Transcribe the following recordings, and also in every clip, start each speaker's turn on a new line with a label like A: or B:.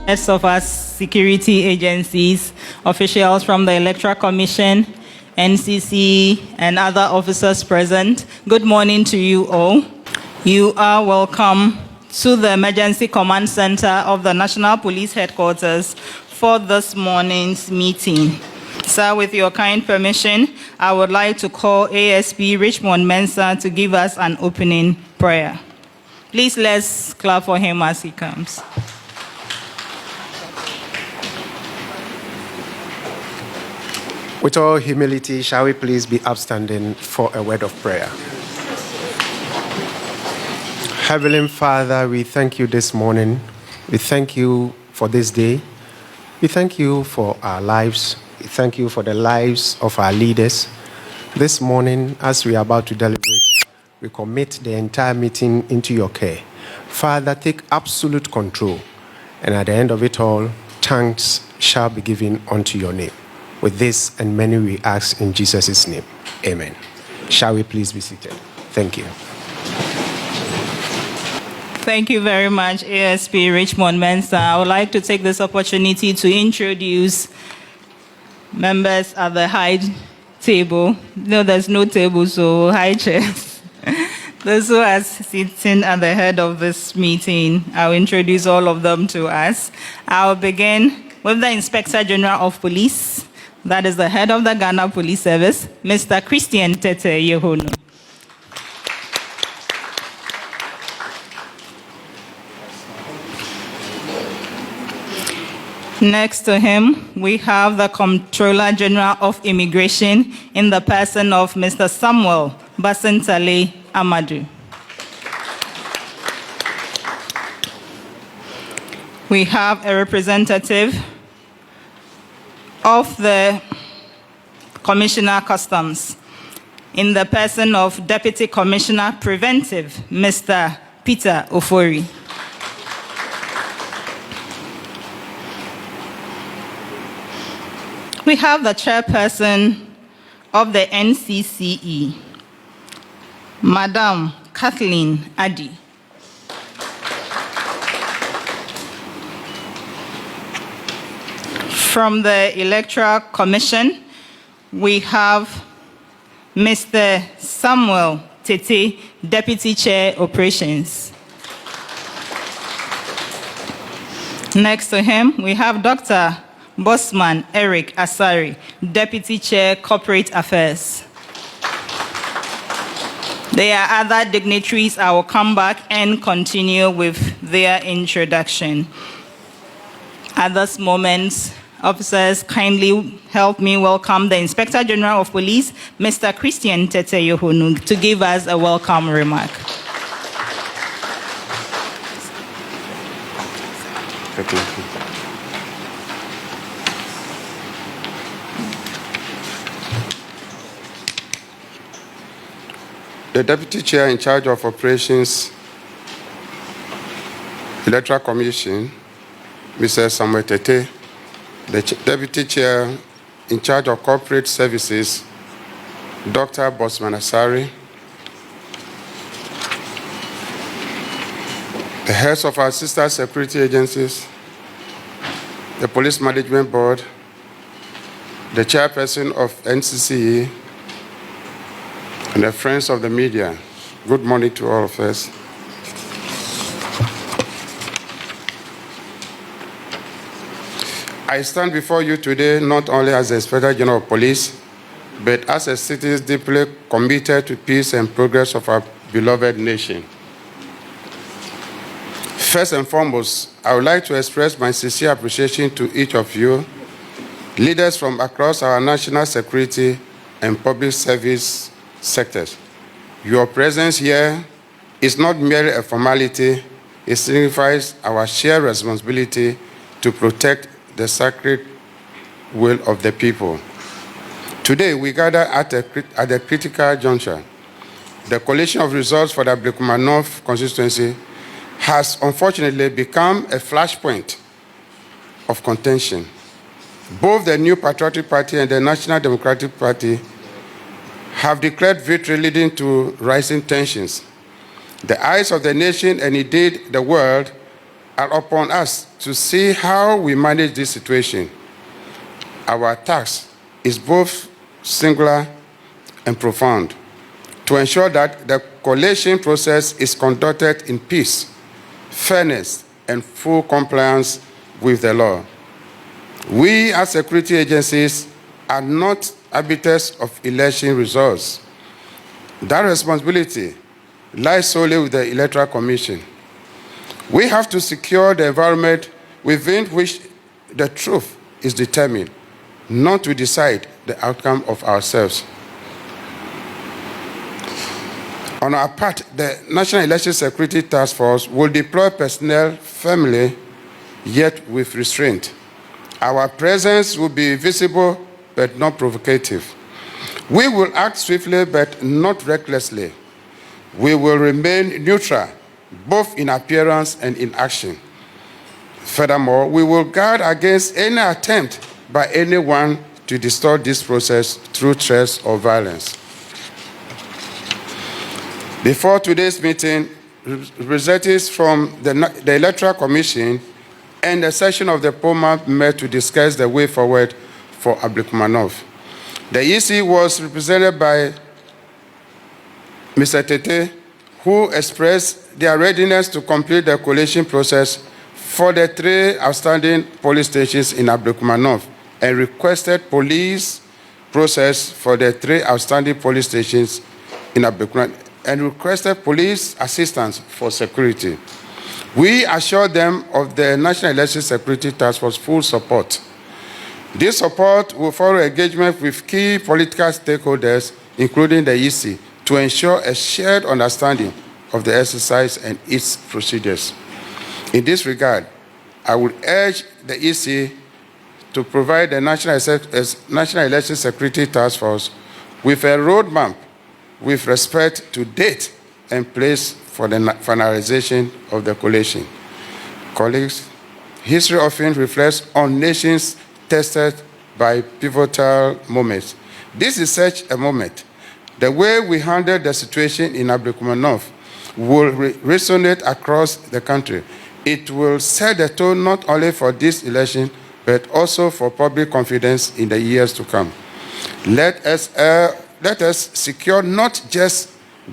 A: heads of our security agencies, officials from the Electoral Commission, NCC, and other officers present. Good morning to you all. You are welcome to the Emergency Command Center of the National Police Headquarters for this morning's meeting. Sir, with your kind permission, I would like to call ASP Richmond Mensah to give us an opening prayer. Please let's clap for him as he comes.
B: With all humility, shall we please be upstanding for a word of prayer? Heavenly Father, we thank you this morning. We thank you for this day. We thank you for our lives. We thank you for the lives of our leaders. This morning, as we are about to deliberate, we commit the entire meeting into your care. Father, take absolute control. And at the end of it all, thanks shall be given unto your name. With this and many we ask in Jesus' name. Amen. Shall we please be seated? Thank you.
A: Thank you very much, ASP Richmond Mensah. I would like to take this opportunity to introduce members at the high table. No, there's no table, so high chairs. Those who are sitting at the head of this meeting, I'll introduce all of them to us. I'll begin with the Inspector General of Police. That is the head of the Ghana Police Service, Mr. Christian Tete Yohonu. Next to him, we have the Comptroller General of Immigration in the person of Mr. Samuel Basentale Amadou. We have a representative of the Commissioner Customs in the person of Deputy Commissioner Preventive, Mr. Peter Ofori. We have the chairperson of the NCCE, Madam Kathleen Addy. From the Electoral Commission, we have Mr. Samuel Tete, Deputy Chair Operations. Next to him, we have Dr. Bosman Eric Asari, Deputy Chair Corporate Affairs. There are other dignitaries. I will come back and continue with their introduction. At this moment, officers, kindly help me welcome the Inspector General of Police, Mr. Christian Tete Yohonu, to give us a welcome remark.
C: The Deputy Chair in charge of Operations, Electoral Commission, Mr. Samuel Tete, the Deputy Chair in charge of Corporate Services, Dr. Bosman Asari, the heads of our sister security agencies, the Police Management Board, the Chairperson of NCCE, and the friends of the media. Good morning to all of us. I stand before you today not only as the Inspector General of Police, but as a citizen deeply committed to peace and progress of our beloved nation. First and foremost, I would like to express my sincere appreciation to each of you, leaders from across our national security and public service sectors. Your presence here is not merely a formality, it signifies our shared responsibility to protect the sacred will of the people. Today, we gather at a critical juncture. The collation of results for the Blekuma North constituency has unfortunately become a flashpoint of contention. Both the New Patriotic Party and the National Democratic Party have declared victory, leading to rising tensions. The eyes of the nation and indeed the world are upon us to see how we manage this situation. Our task is both singular and profound, to ensure that the collation process is conducted in peace, fairness, and full compliance with the law. We, as security agencies, are not arbiters of election results. That responsibility lies solely with the Electoral Commission. We have to secure the environment within which the truth is determined, not to decide the outcome of ourselves. On our part, the National Election Security Task Force will deploy personnel firmly, yet with restraint. Our presence will be visible but not provocative. We will act swiftly but not recklessly. We will remain neutral, both in appearance and in action. Furthermore, we will guard against any attempt by anyone to distort this process through threats or violence. Before today's meeting, representatives from the Electoral Commission and a session of the POMA met to discuss the way forward for Ablekumanov. The EC was represented by Mr. Tete, who expressed their readiness to complete the collation process for the 3 outstanding police stations in Ablekumanov and requested police process for the 3 outstanding police stations in Ablekumanov and requested police assistance for security. We assured them of the National Election Security Task Force full support. This support will follow engagement with key political stakeholders, including the EC, to ensure a shared understanding of the exercise and its procedures. In this regard, I would urge the EC to provide the National Election Security Task Force with a roadmap with respect to date and place for the finalization of the collation. Colleagues, history often reflects on nations tested by pivotal moments. This is such a moment. The way we handle the situation in Ablekumanov will resonate across the country. It will set the tone not only for this election, but also for public confidence in the years to come. Let us secure not just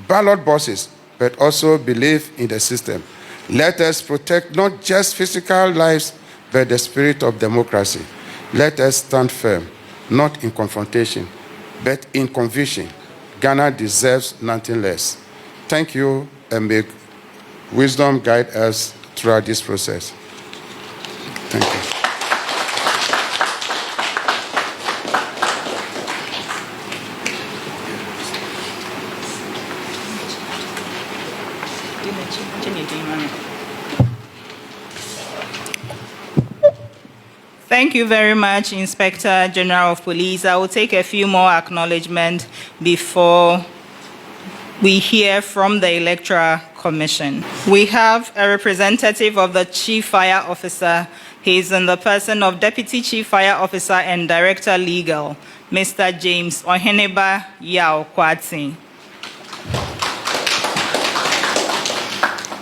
C: ballot boxes, but also believe in the system. Let us protect not just physical lives, but the spirit of democracy. Let us stand firm, not in confrontation, but in conviction. Ghana deserves nothing less. Thank you, and may wisdom guide us throughout this process. Thank you.
A: Thank you very much, Inspector General of Police. I will take a few more acknowledgements before we hear from the Electoral Commission. We have a representative of the Chief Fire Officer. He is in the person of Deputy Chief Fire Officer and Director Legal, Mr. James Oheneba Yao Kwati.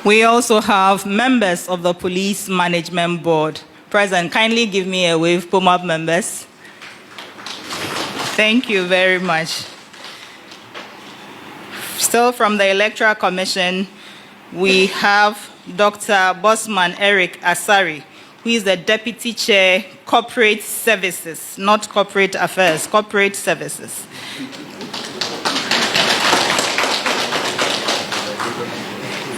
A: We also have members of the Police Management Board present. Kindly give me a wave, POMAP members. Thank you very much. Still from the Electoral Commission, we have Dr. Bosman Eric Asari, who is the Deputy Chair, Corporate Services, not Corporate Affairs, Corporate Services.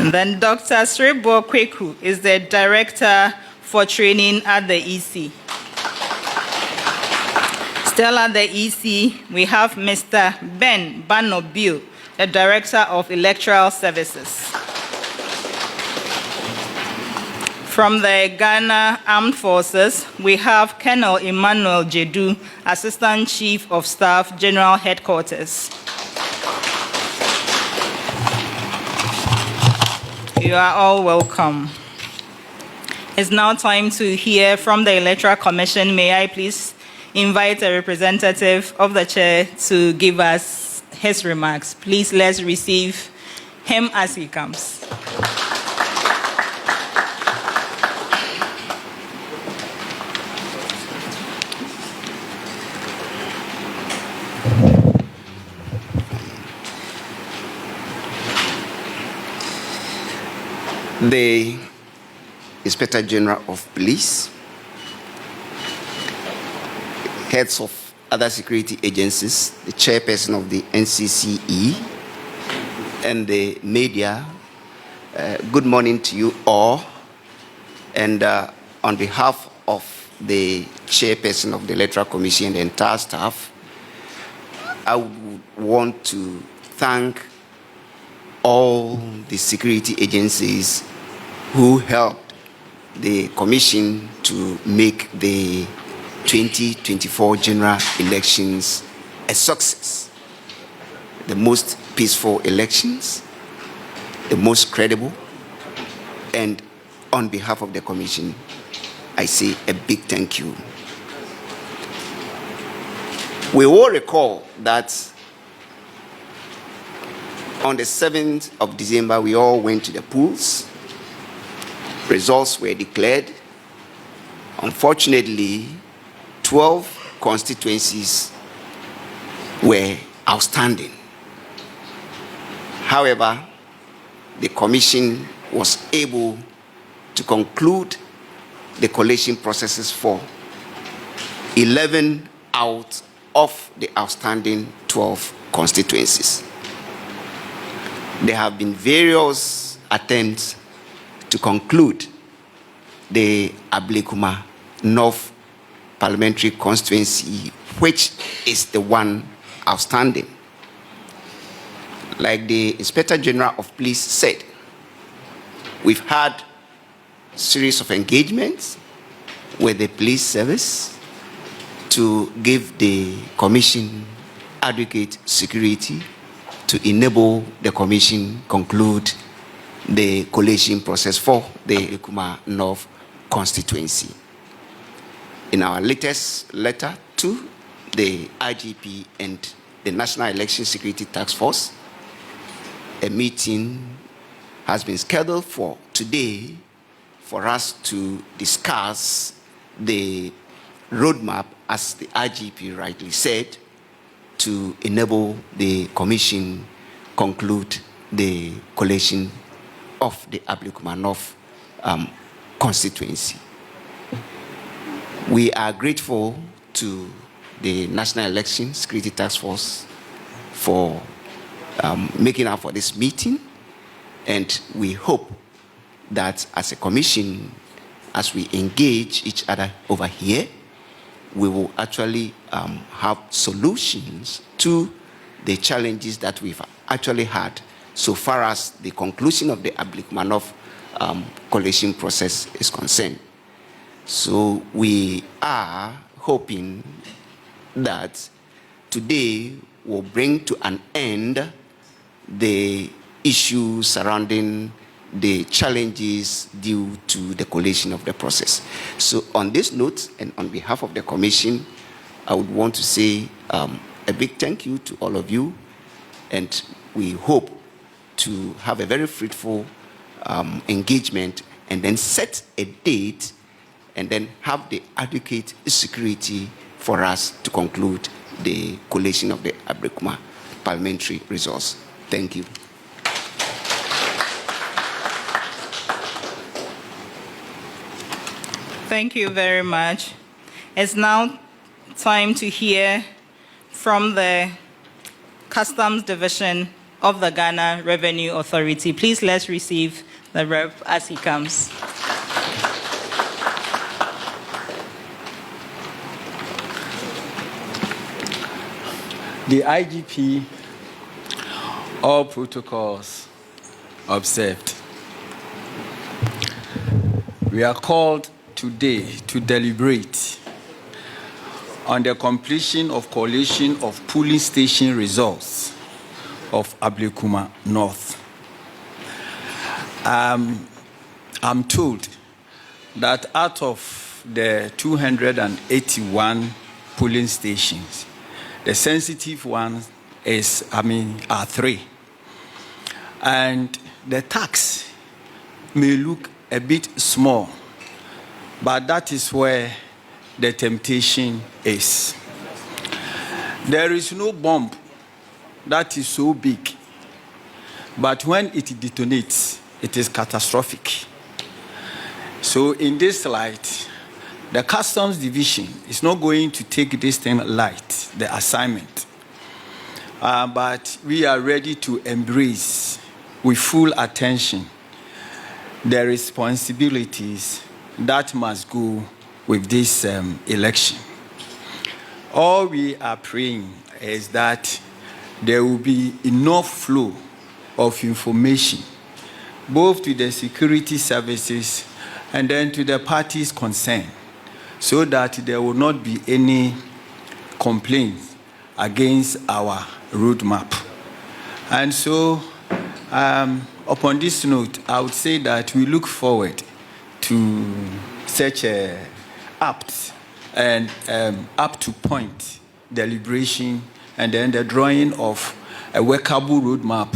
A: And then Dr. Srebo Kweku is the Director for Training at the EC. Still at the EC, we have Mr. Ben Banobil, the Director of Electoral Services. From the Ghana Armed Forces, we have Colonel Emmanuel Jedu, Assistant Chief of Staff, General Headquarters. You are all welcome. It's now time to hear from the Electoral Commission. May I please invite a representative of the chair to give us his remarks. Please let's receive him as he comes.
D: the Inspector General of Police, heads of other security agencies, the chairperson of the NCCE, and the media. Good morning to you all. And on behalf of the chairperson of the Electoral Commission and the entire staff, I would want to thank all the security agencies who helped the Commission to make the 2024 general elections a success. The most peaceful elections, the most credible, and on behalf of the Commission, I say a big thank you. We all recall that on the 7th of December, we all went to the polls. Results were declared. Unfortunately, 12 constituencies were outstanding. However, the Commission was able to conclude the collation processes for 11 out of the outstanding 12 constituencies. There have been various attempts to conclude the Ablekuma North Parliamentary Constituency, which is the one outstanding. Like the Inspector General of Police said, we've had a series of engagements with the police service to give the Commission adequate security to enable the Commission conclude the collation process for the Ablekuma North constituency. In our latest letter to the IGP and the National Election Security Task Force, a meeting has been scheduled for today for us to discuss the roadmap, as the IGP rightly said, to enable the Commission conclude the collation of the Ablekuma North constituency. We are grateful to the National Election Security Task Force for making up for this meeting, and we hope that as a Commission, as we engage each other over here, we will actually have solutions to the challenges that we've actually had so far as the conclusion of the Ablekuma North collation process is concerned. So we are hoping that today will bring to an end the issues surrounding the challenges due to the collation of the process. So on this note, and on behalf of the Commission, I would want to say a big thank you to all of you, and we hope to have a very fruitful engagement, and then set a date, and then have the adequate security for us to conclude the collation of the Ablekuma parliamentary results. Thank you.
A: Thank you very much. It's now time to hear from the Customs Division of the Ghana Revenue Authority. Please let's receive the rep as he comes.
E: The IGP, all protocols observed. We are called today to deliberate on the completion of collation of polling station results of Ablekuma North. I'm told that out of the 281 polling stations, the sensitive ones are 3. And the tax may look a bit small, but that is where the temptation is. There is no bomb that is so big, but when it detonates, it is catastrophic. So in this light, the Customs Division is not going to take this thing light, the assignment. But we are ready to embrace with full attention the responsibilities that must go with this election. All we are praying is that there will be enough flow of information, both to the security services and then to the parties concerned, so that there will not be any complaints against our roadmap. And so, upon this note, I would say that we look forward to such a apt and up-to-point deliberation, and then the drawing of a workable roadmap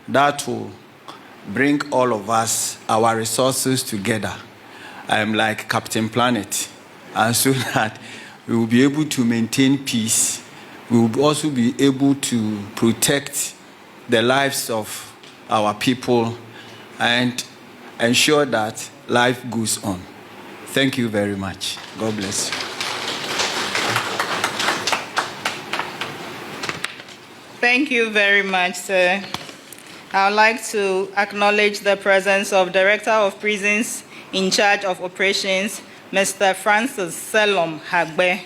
E: that will bring all of us, our resources together, like Captain Planet, and so that we will be able to maintain peace. We will also be able to protect the lives of our people and ensure that life goes on. Thank you very much. God bless you.
A: Thank you very much, sir. I would like to acknowledge the presence of Director of Prisons in charge of operations, Mr. Francis Selom Hagbe.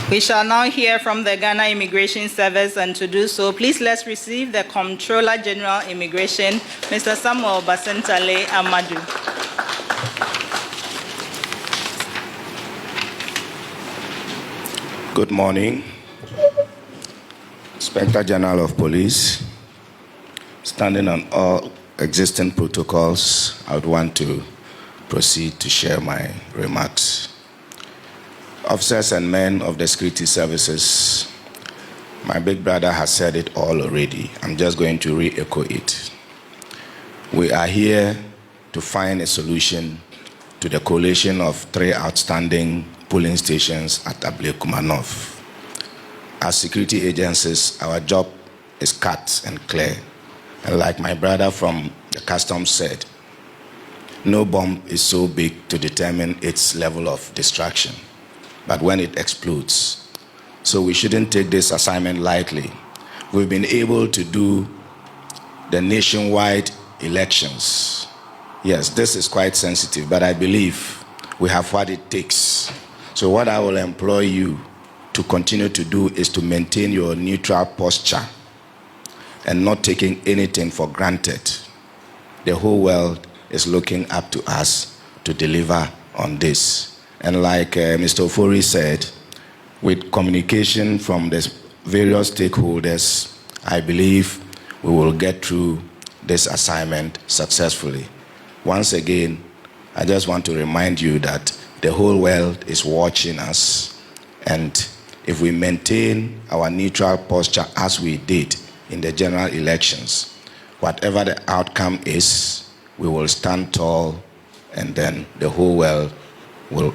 A: We shall now hear from the Ghana Immigration Service, and to do so, please let's receive the Comptroller General Immigration, Mr. Samuel Basentale Amadou.
F: Good morning. Inspector General of Police, standing on all existing protocols, I would want to proceed to share my remarks. Officers and men of the security services, my big brother has said it all already. I'm just going to re-echo it. We are here to find a solution to the collation of 3 outstanding polling stations at Ablekuma North. As security agencies, our job is cut and clear. And like my brother from the customs said, no bomb is so big to determine its level of destruction, but when it explodes. So we shouldn't take this assignment lightly. We've been able to do the nationwide elections. Yes, this is quite sensitive, but I believe we have what it takes. So what I will employ you to continue to do is to maintain your neutral posture and not taking anything for granted. The whole world is looking up to us to deliver on this. And like Mr. Ofori said, with communication from the various stakeholders, I believe we will get through this assignment successfully. Once again, I just want to remind you that the whole world is watching us, and if we maintain our neutral posture as we did in the general elections, whatever the outcome is, we will stand tall, and then the whole world will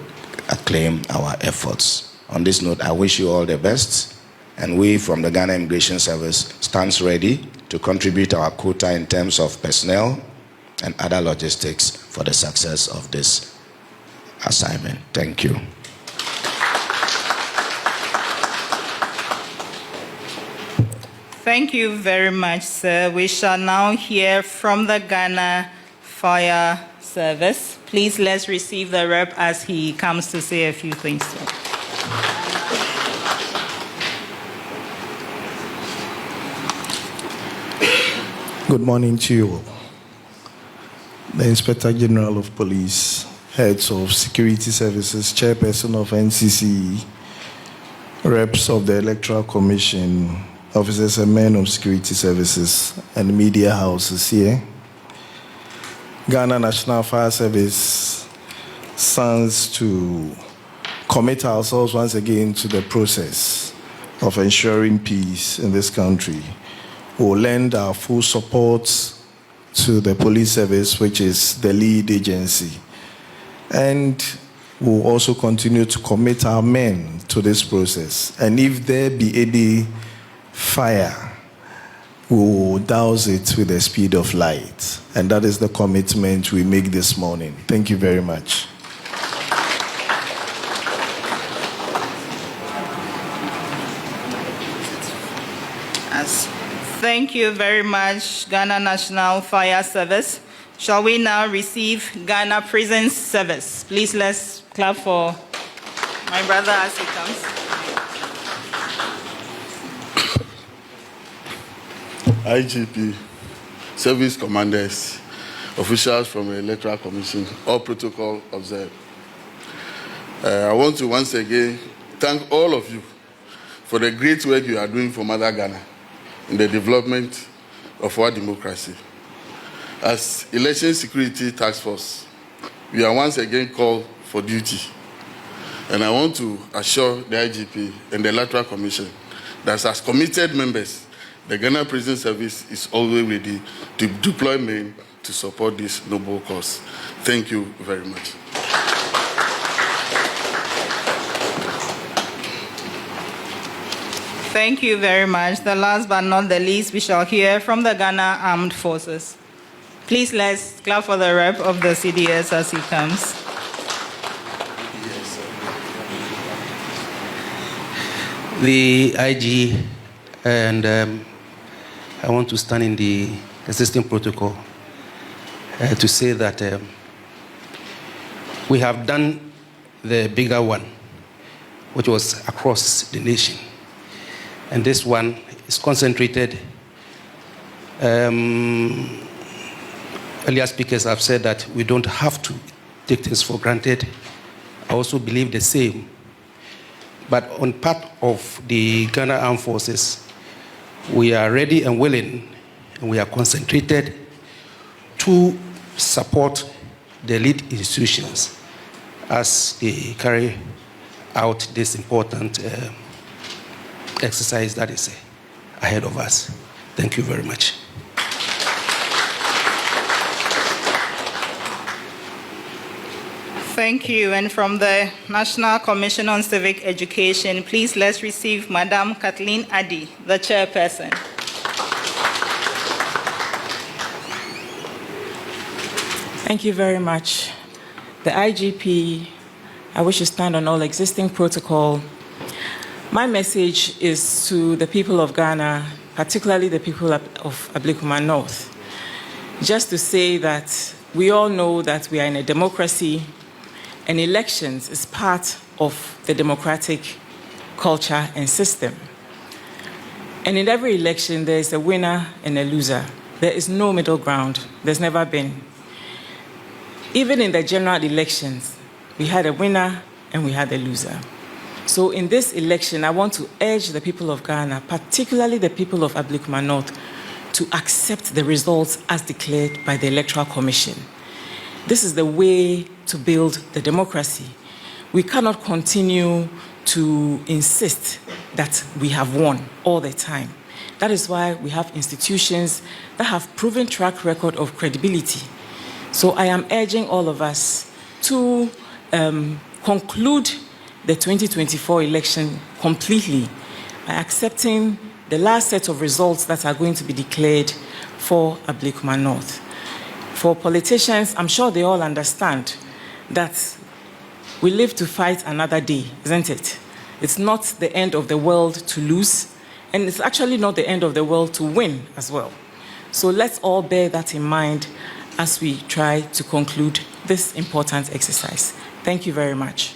F: acclaim our efforts. On this note, I wish you all the best, and we from the Ghana Immigration Service stands ready to contribute our quota in terms of personnel and other logistics for the success of this assignment. Thank you.
A: Thank you very much, sir. We shall now hear from the Ghana Fire Service. Please let's receive the rep as he comes to say a few things.
G: Good morning to you all. The Inspector General of Police, heads of security services, chairperson of NCC, reps of the Electoral Commission, officers and men of security services, and media houses here. Ghana National Fire Service stands to commit ourselves once again to the process of ensuring peace in this country. We'll lend our full support to the police service, which is the lead agency. And we'll also continue to commit our men to this process. And if there be any fire we will douse it with the speed of light. And that is the commitment we make this morning. Thank you very much.
A: Thank you very much, Ghana National Fire Service. Shall we now receive Ghana Prison Service? Please let's clap for my brother as he comes.
H: IGP, service commanders, officials from the Electoral Commission, all protocol observed. I want to once again thank all of you for the great work you are doing for Mother Ghana in the development of our democracy. As Election Security Task Force, we are once again called for duty. And I want to assure the IGP and the Electoral Commission that as committed members, the Ghana Prison Service is always ready to deploy men to support this noble cause. Thank you very much.
A: Thank you very much. The last but not the least, we shall hear from the Ghana Armed Forces. Please let's clap for the rep of the CDS as he comes.
I: The IG, and I want to stand in the existing protocol to say that we have done the bigger one, which was across the nation. And this one is concentrated. Earlier speakers have said that we don't have to take things for granted. I also believe the same. But on part of the Ghana Armed Forces, we are ready and willing, and we are concentrated to support the lead institutions as they carry out this important exercise that is ahead of us. Thank you very much.
A: Thank you. And from the National Commission on Civic Education, please let's receive Madam Kathleen Addy, the chairperson.
J: Thank you very much. The IGP, I wish to stand on all existing protocol. My message is to the people of Ghana, particularly the people of Ablekuma North, just to say that we all know that we are in a democracy, and elections is part of the democratic culture and system. And in every election, there is a winner and a loser. There is no middle ground. There's never been. Even in the general elections, we had a winner and we had a loser. So in this election, I want to urge the people of Ghana, particularly the people of Ablekuma North, to accept the results as declared by the Electoral Commission. This is the way to build the democracy. We cannot continue to insist that we have won all the time. That is why we have institutions that have proven track record of credibility. So I am urging all of us to conclude the 2024 election completely by accepting the last set of results that are going to be declared for Ablekuma North. For politicians, I'm sure they all understand that we live to fight another day, isn't it? It's not the end of the world to lose, and it's actually not the end of the world to win as well. So let's all bear that in mind as we try to conclude this important exercise. Thank you very much.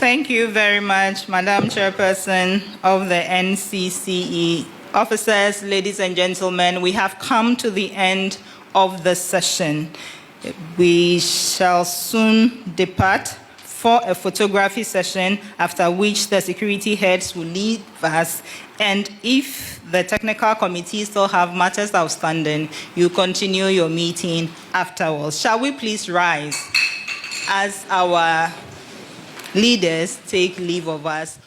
A: Thank you very much, Madam Chairperson of the NCCE. Officers, ladies and gentlemen, we have come to the end of the session. We shall soon depart for a photography session, after which the security heads will leave us. And if the technical committee still have matters outstanding, you continue your meeting afterwards. Shall we please rise as our leaders take leave of us?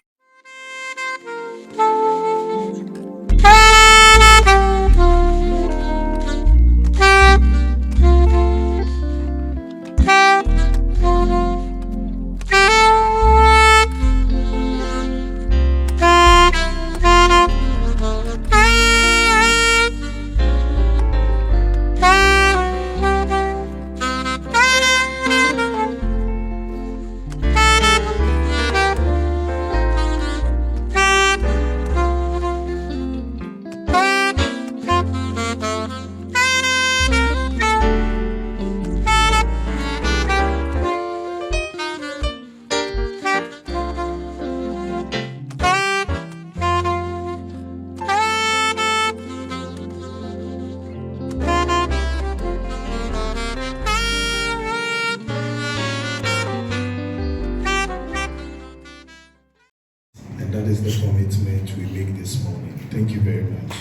G: the commitment we make this morning. Thank you very much.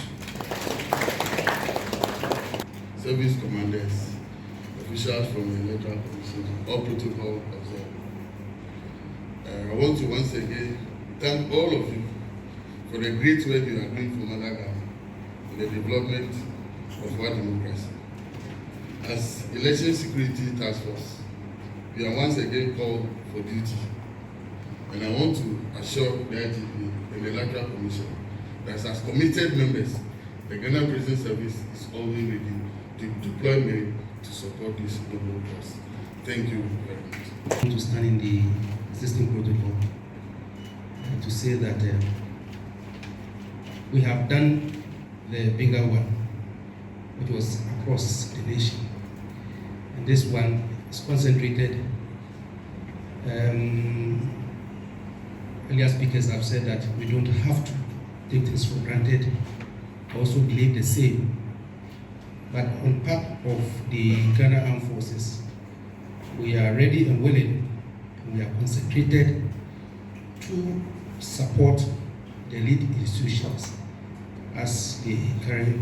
H: Service commanders, officials from the Electoral Commission, all protocol observed. I want to once again thank all of you for the great work you are doing for Malaga in the development of our democracy. As Election Security Task Force, we are once again called for duty. And I want to assure the IGP and the Electoral Commission that as committed members, the Ghana Prison Service is always ready to deploy men to support this noble cause. Thank you very much.
I: I want to stand in the existing protocol and to say that we have done the bigger one, which was across the nation. And this one is concentrated. Earlier speakers have said that we don't have to take this for granted. I also believe the same. But on part of the Ghana Armed Forces, we are ready and willing, and we are concentrated to support the lead institutions as they carry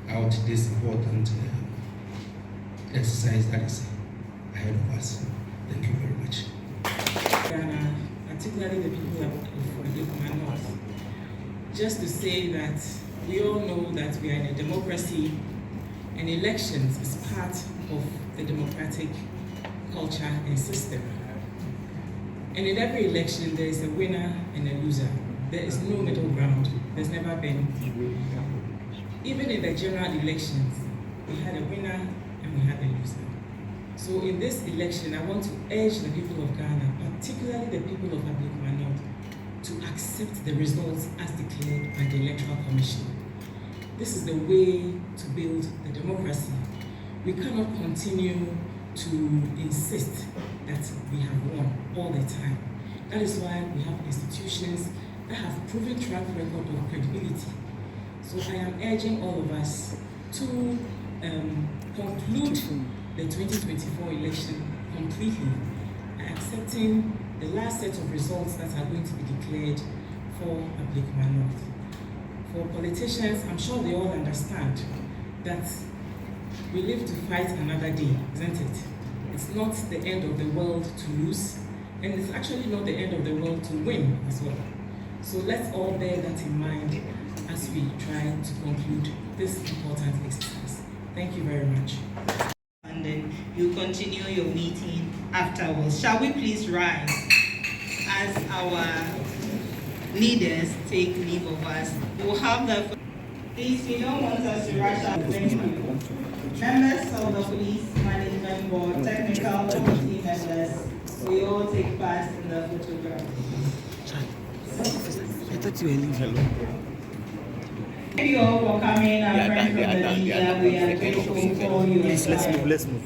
I: out this important exercise that is ahead of us. Thank you very much.
J: Ghana, particularly the people of the North, just to say that we all know that we are in a democracy, and elections is part of the democratic culture and system. And in every election, there is a winner and a loser. There is no middle ground. There's never been. Even in the general elections, we had a winner and we had a loser. So in this election, I want to urge the people of Ghana, particularly the people of Ablekuma North, to accept the results as declared by the Electoral Commission. This is the way to build the democracy. We cannot continue to insist that we have won all the time. That is why we have institutions that have proven track record of credibility. So I am urging all of us to conclude the 2024 election completely by accepting the last set of results that are going to be declared for Ablekuma North. For politicians, I'm sure they all understand that we live to fight another day, isn't it? It's not the end of the world to lose, and it's actually not the end of the world to win as well. So let's all bear that in mind as we try to conclude this important exercise. Thank you very much.
A: And then you continue your meeting afterwards. Shall we please rise as our leaders take leave of us? We'll have the... Please, we don't want us to rush out. Thank you. Members of the Police Management Board, technical committee members, we all take part in the photograph. Thank you all for coming, our friends from the media. We are grateful for your time.
K: Let's move.